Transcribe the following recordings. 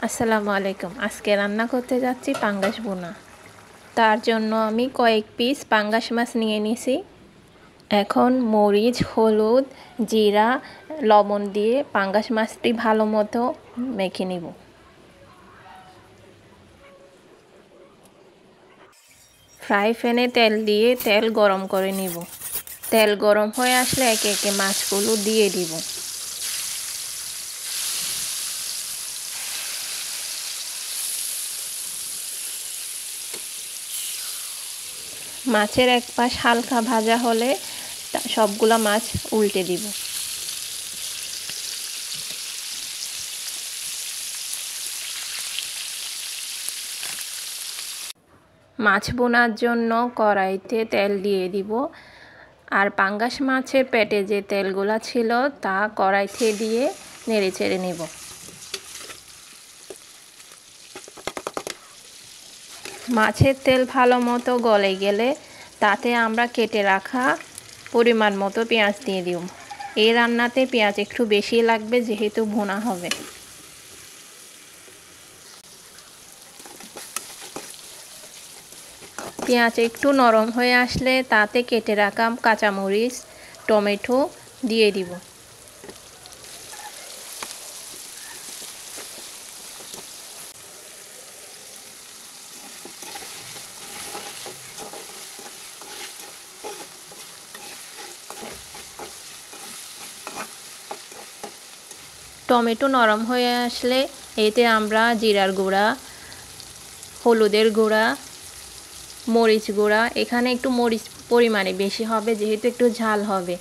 আসসালামু আলাইকুম। আজকে রান্না করতে যাচ্ছি পাঙ্গাস ভুনা। তার জন্য আমি কয়েক পিস পাঙ্গাস মাছ নিয়ে নিছি। এখন মরিচ, হলুদ, জিরা, লবণ দিয়ে পাঙ্গাস মাছটি ভালো মতো মেখে নিব। ফ্রাই প্যানে তেল দিয়ে তেল গরম করে নিব। তেল গরম হয়ে আসলে একে একে মাছগুলো দিয়ে দিব। মাছের এক পাশ হালকা ভাজা হলে সবগুলা মাছ উল্টে দিব। মাছ ভুনার জন্য কড়াইতে তেল দিয়ে দিব। আর পাঙ্গাস মাছের পেটে যে তেলগুলা ছিল তা কড়াইতে দিয়ে নেড়ে চেড়ে নিব। মাছের তেল ভালো মতো গলে গেলে তাতে আমরা কেটে রাখা পরিমাণ মতো পেঁয়াজ দিয়ে দিব। এই রান্নাতে পেঁয়াজ একটু বেশি লাগবে যেহেতু ভুনা হবে। পেঁয়াজ একটু নরম হয়ে আসলে তাতে কেটে রাখা কাঁচামরিচ, টমেটো দিয়ে দিব। টমেটো নরম হয়ে আসলে এতে আমরা জিরার গুঁড়া, হলুদের গুঁড়া, মরিচ গুঁড়া, এখানে একটু মরিচ পরিমাণে বেশি হবে যেহেতু একটু ঝাল হবে,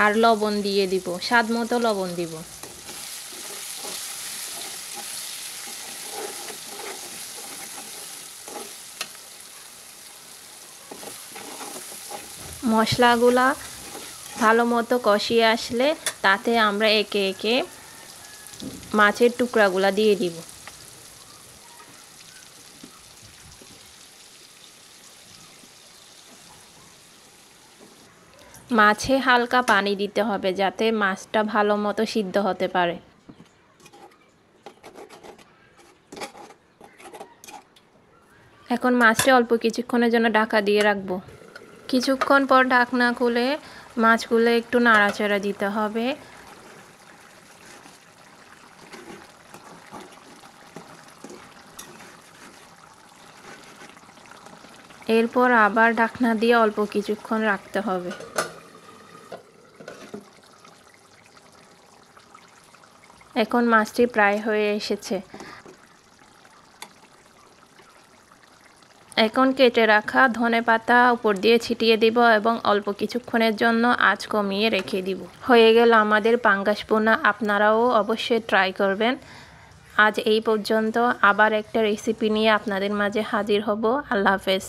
আর লবণ দিয়ে দিব, স্বাদ মতো লবণ দিব। মশলাগুলা ভালো মতো কষিয়ে আসলে তাতে আমরা একে একে মাছের টুকরাগুলা দিয়ে দিব। মাছে হালকা পানি দিতে হবে যাতে মাছটা ভালো মতো সিদ্ধ হতে পারে। এখন মাছটা অল্প কিছুক্ষণের জন্য ঢাকা দিয়ে রাখবো। কিছুক্ষণ পর ঢাকনা খুলে মাছগুলো একটু নাড়াচাড়া দিতে হবে। এরপর আবার ঢাকনা দিয়ে অল্প কিছুক্ষণ রাখতে হবে। এখন মাছটি প্রায় হয়ে এসেছে। এখন কেটে রাখা ধনেপাতা উপর দিয়ে ছিটিয়ে দিব এবং অল্প কিছুক্ষণের জন্য আঁচ কমিয়ে রেখে দিব। হয়ে গেল আমাদের পাঙ্গাস ভুনা। আপনারাও অবশ্যই ট্রাই করবেন। আজ এই পর্যন্ত। আবার একটা রেসিপি নিয়ে আপনাদের মাঝে হাজির হব। আল্লাহ হাফেজ।